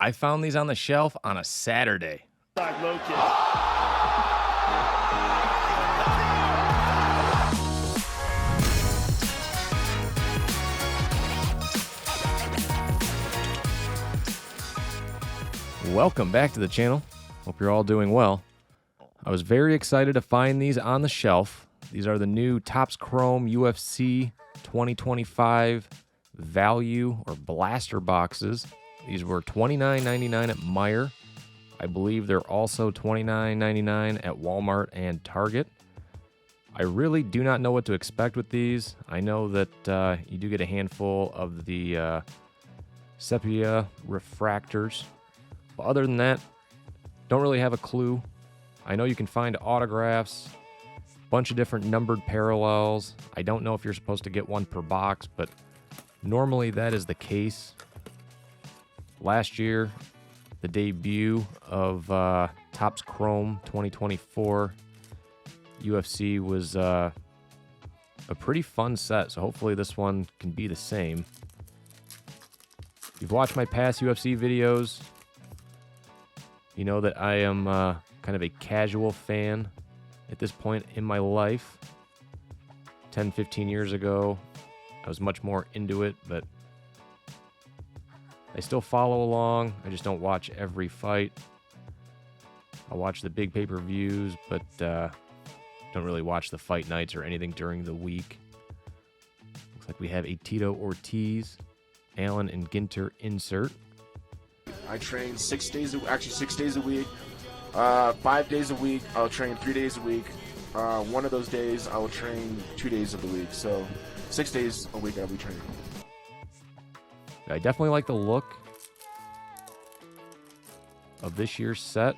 I found these on the shelf on a Saturday. Low kick. Welcome back to the channel. Hope you're all doing well. I was very excited to find these on the shelf. These are the new Topps Chrome UFC 2025 value or blaster boxes. These were $29.99 at Meijer. I believe they're also $29.99 at Walmart and Target. I really do not know what to expect with these. I know that you do get a handful of the Sepia Refractors. But other than that, don't really have a clue. I know you can find autographs, a bunch of different numbered parallels. I don't know if you're supposed to get one per box, but normally that is the case. Last year, the debut of Topps Chrome 2024 UFC was a pretty fun set, so hopefully this one can be the same. If you've watched my past UFC videos, you know that I am kind of a casual fan at this point in my life. 10, 15 years ago, I was much more into it, but I still follow along. I just don't watch every fight. I watch the big pay-per-views, but don't really watch the fight nights or anything during the week. Looks like we have a Tito Ortiz, Allen and Ginter insert. I train 6 days a week. 5 days a week, I'll train 3 days a week. One of those days, I will train 2 days of the week. So 6 days a week, I'll be training. I definitely like the look of this year's set.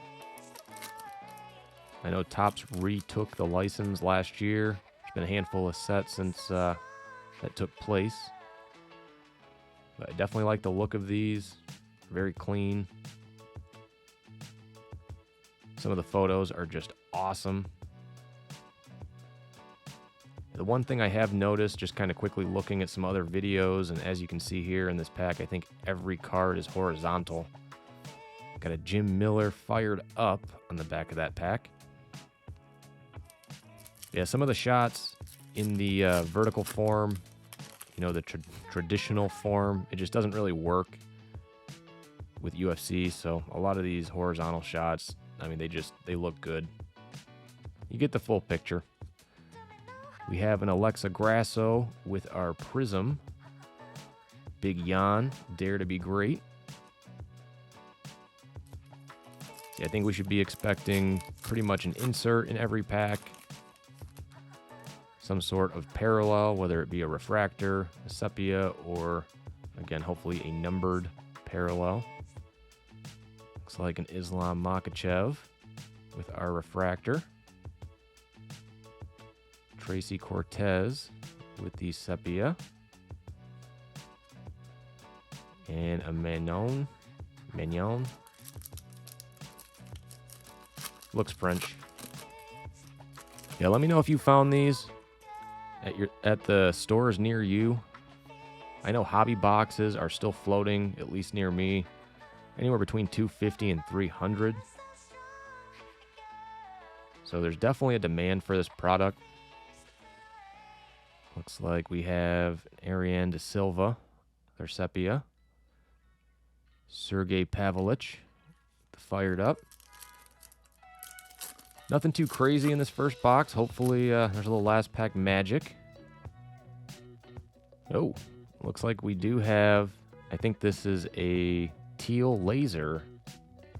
I know Topps retook the license last year. There's been a handful of sets since that took place. But I definitely like the look of these. Very clean. Some of the photos are just awesome. The one thing I have noticed, just kind of quickly looking at some other videos, and as you can see here in this pack, I think every card is horizontal. Got a Jim Miller fired up on the back of that pack. Yeah, some of the shots in the vertical form, you know, the traditional form, it just doesn't really work with UFC, so a lot of these horizontal shots, I mean, they look good. You get the full picture. We have an Alexa Grasso with our Prism. Big Jan, Dare to be Great. See, I think we should be expecting pretty much an insert in every pack. Some sort of parallel, whether it be a refractor, a sepia, or, again, hopefully a numbered parallel. Looks like an Islam Makhachev with our refractor. Tracy Cortez with the sepia. And a Magnon. Looks French. Yeah, let me know if you found these at the stores near you. I know hobby boxes are still floating, at least near me, anywhere between $250 and $300. So there's definitely a demand for this product. Looks like we have Ariane De Silva, their sepia. Sergey Pavlich, fired up. Nothing too crazy in this first box. Hopefully there's a little last pack magic. Oh, looks like we do have, I think this is a teal laser.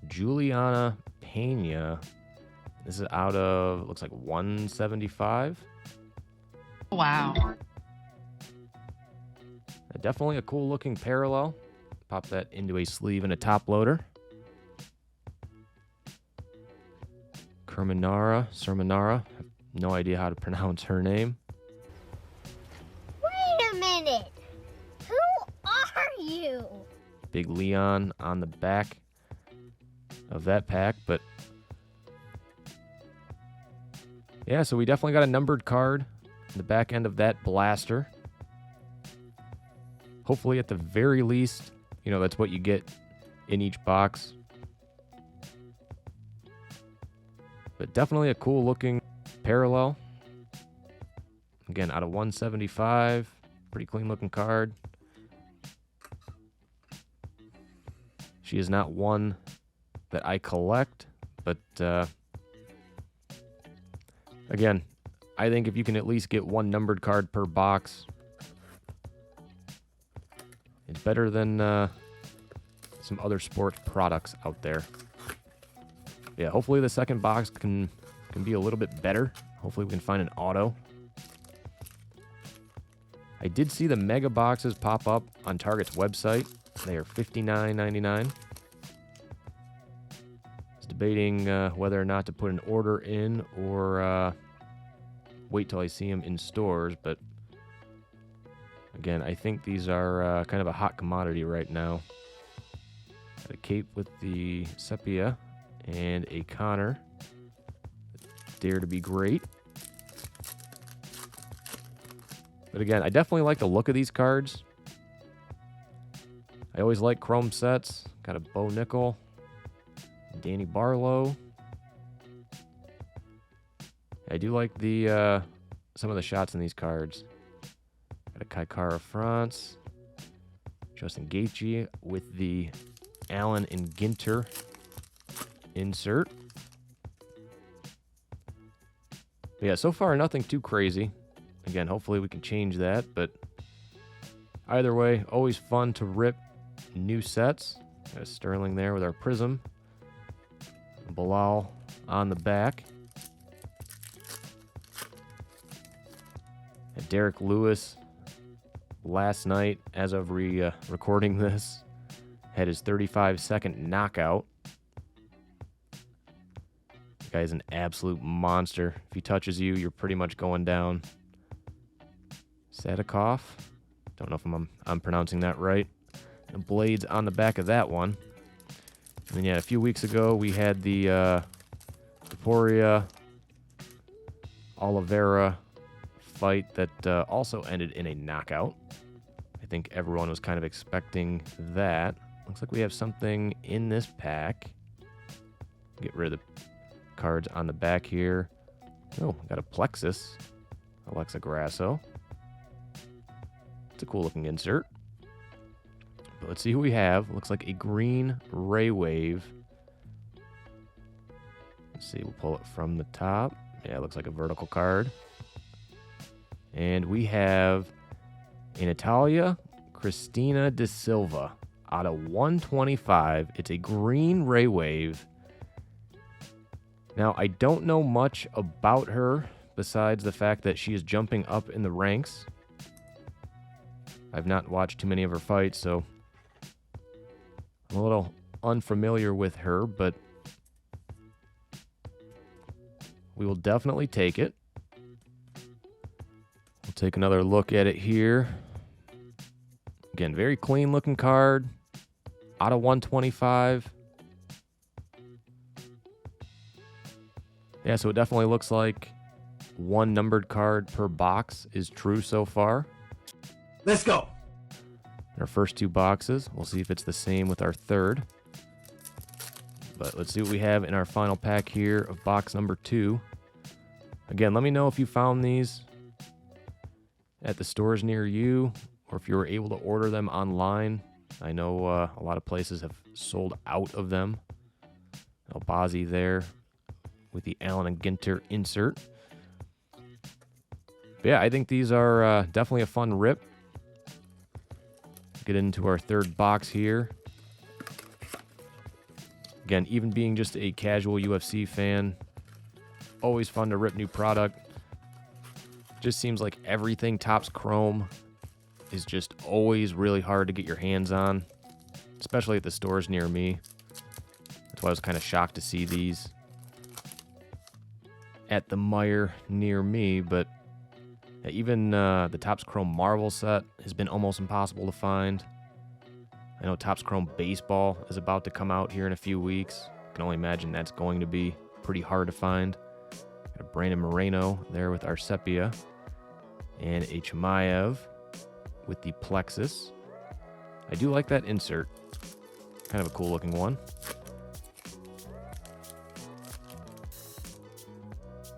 Juliana Pena. This is out of, looks like 175. Wow. Definitely a cool looking parallel. Pop that into a sleeve and a top loader. Sermonara. No idea how to pronounce her name. Wait a minute. Who are you? Big Leon on the back of that pack, but yeah, so we definitely got a numbered card in the back end of that blaster. Hopefully, at the very least, you know, that's what you get in each box. But definitely a cool looking parallel. Again, out of 175. Pretty clean looking card. She is not one that I collect, but again, I think if you can at least get one numbered card per box, it's better than some other sports products out there. Yeah, hopefully the second box can be a little bit better. Hopefully we can find an auto. I did see the mega boxes pop up on Target's website. They are $59.99. I was debating whether or not to put an order in or wait till I see them in stores, but again, I think these are kind of a hot commodity right now. Got a cape with the Sepia and a Connor. Dare to be great. But again, I definitely like the look of these cards. I always like chrome sets. Got a Bo Nickel, Danny Barlow. I do like the some of the shots in these cards. Got a Kaikara France, Justin Gaethje with the Allen and Ginter insert. But yeah, so far nothing too crazy. Again, hopefully we can change that, but either way, always fun to rip new sets. Got a Sterling there with our Prism. Bilal on the back. And Derek Lewis last night, as of recording this, had his 35-second knockout. The guy's an absolute monster. If he touches you, you're pretty much going down. Sadikov. Don't know if I'm pronouncing that right. And blades on the back of that one. And then, yeah, a few weeks ago, we had the Topuria Oliveira fight that also ended in a knockout. I think everyone was kind of expecting that. Looks like we have something in this pack. Get rid of the cards on the back here. Oh, got a Plexus. Alexa Grasso. It's a cool looking insert. But let's see who we have. Looks like a green Ray Wave. Let's see, we'll pull it from the top. Yeah, it looks like a vertical card. And we have a Natalia Cristina de Silva out of 125. It's a green Ray Wave. Now, I don't know much about her besides the fact that she is jumping up in the ranks. I've not watched too many of her fights, so I'm a little unfamiliar with her, but we will definitely take it. We'll take another look at it here. Again, very clean looking card. Out of 125. Yeah, so it definitely looks like one numbered card per box is true so far. Let's go. Our first two boxes. We'll see if it's the same with our third. But let's see what we have in our final pack here of box number 2. Again, let me know if you found these at the stores near you or if you were able to order them online. I know a lot of places have sold out of them. Albazi there with the Allen and Ginter insert. But yeah, I think these are definitely a fun rip. Get into our third box here. Again, even being just a casual UFC fan, always fun to rip new product. Just seems like everything Topps Chrome is just always really hard to get your hands on, especially at the stores near me. That's why I was kind of shocked to see these at the Meijer near me, but even the Topps Chrome Marvel set has been almost impossible to find. I know Topps Chrome Baseball is about to come out here in a few weeks. I can only imagine that's going to be pretty hard to find. Got a Brandon Moreno there with our Sepia. And a Chimaev with the Plexus. I do like that insert. Kind of a cool looking one.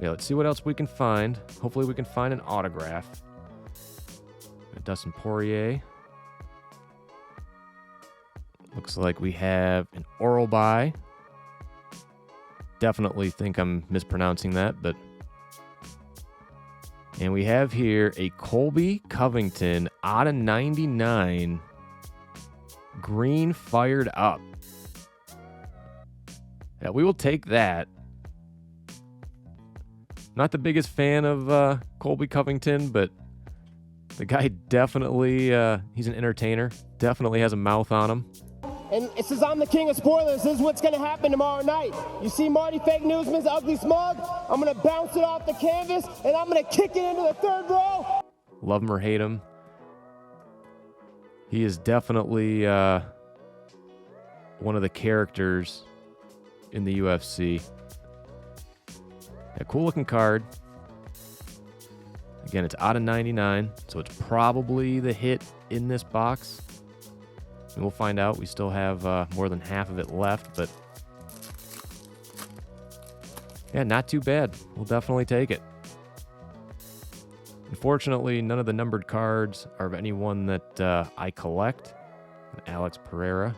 Yeah, let's see what else we can find. Hopefully we can find an autograph. Dustin Poirier. Looks like we have an oral buy. Definitely think I'm mispronouncing that, but... And we have here a Colby Covington out of 99. Green fired up. Yeah, we will take that. Not the biggest fan of Colby Covington, but the guy definitely, he's an entertainer. Definitely has a mouth on him. And it says, I'm the king of spoilers. This is what's going to happen tomorrow night. You see Marty Fake Newsman's ugly smug? I'm going to bounce it off the canvas, and I'm going to kick it into the third row. Love him or hate him. He is definitely one of the characters in the UFC. A cool looking card. Again, it's out of 99, so it's probably the hit in this box. And we'll find out. We still have more than half of it left, but yeah, not too bad. We'll definitely take it. Unfortunately, none of the numbered cards are of anyone that I collect. Alex Pereira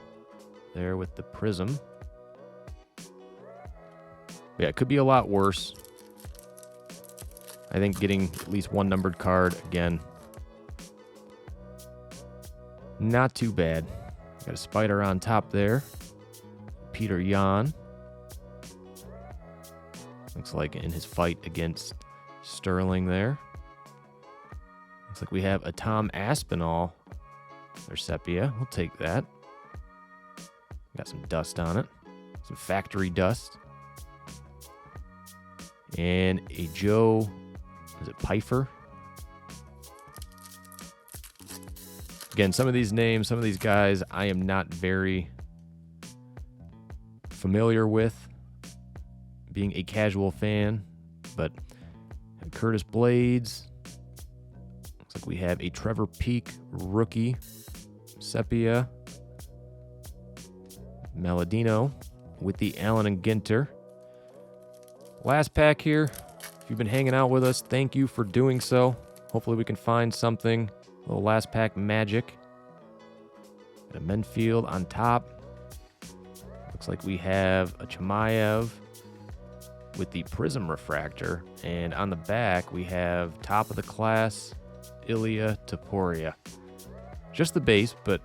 there with the Prism. Yeah, it could be a lot worse. I think getting at least one numbered card, again, not too bad. Got a spider on top there. Peter Yan. Looks like in his fight against Sterling there. Looks like we have a Tom Aspinall. There's Sepia. We'll take that. Got some dust on it. Some factory dust. And a Joe, is it Pfeiffer? Again, some of these names, some of these guys, I am not very familiar with, being a casual fan, but Curtis Blades. Looks like we have a Trevor Peak rookie, Sepia, Maladino with the Allen and Ginter. Last pack here. If you've been hanging out with us, thank you for doing so. Hopefully we can find something. A little last pack magic. Got a Menfield on top. Looks like we have a Chimaev with the Prism Refractor. And on the back, we have top of the class, Ilia Topuria. Just the base, but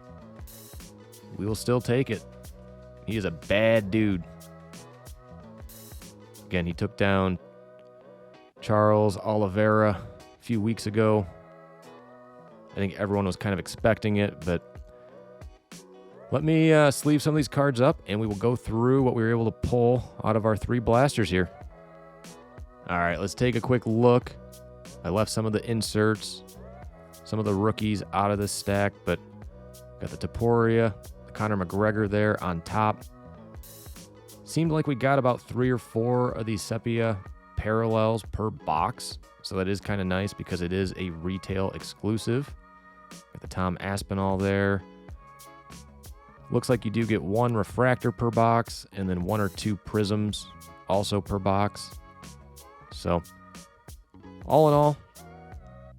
we will still take it. He is a bad dude. Again, he took down Charles Oliveira a few weeks ago. I think everyone was kind of expecting it, but let me sleeve some of these cards up, and we will go through what we were able to pull out of our 3 blasters here. All right, let's take a quick look. I left some of the inserts, some of the rookies out of this stack, but got the Topuria, the Conor McGregor there on top. Seemed like we got about 3 or 4 of these Sepia parallels per box, so that is kind of nice because it is a retail exclusive. Got the Tom Aspinall there. Looks like you do get 1 refractor per box and then 1 or 2 prisms also per box. So, all in all,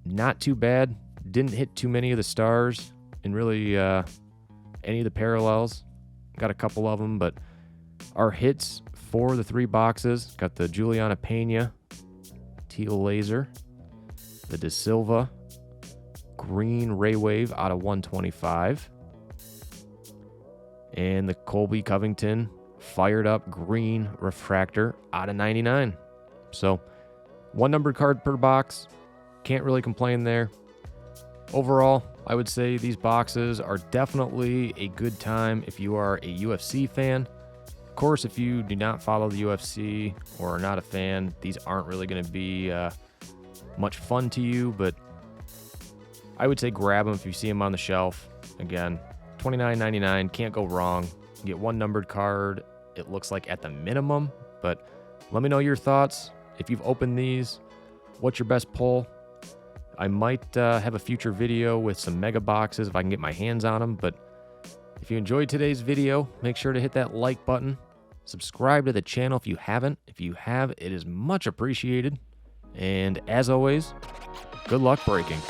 not too bad. Didn't hit too many of the stars and really any of the parallels. Got a couple of them, but our hits for the 3 boxes, got the Juliana Pena, Teal Laser, the De Silva, Green Ray Wave out of 125, and the Colby Covington fired up Green Refractor out of 99. So, 1 numbered card per box. Can't really complain there. Overall, I would say these boxes are definitely a good time if you are a UFC fan. Of course, if you do not follow the UFC or are not a fan, these aren't really going to be much fun to you, but I would say grab them if you see them on the shelf. Again, $29.99, can't go wrong. You get 1 numbered card, it looks like at the minimum, but let me know your thoughts. If you've opened these, what's your best pull? I might have a future video with some mega boxes if I can get my hands on them, but If you enjoyed today's video, make sure to hit that like button. Subscribe to the channel if you haven't. If you have, it is much appreciated. And as always, good luck breaking.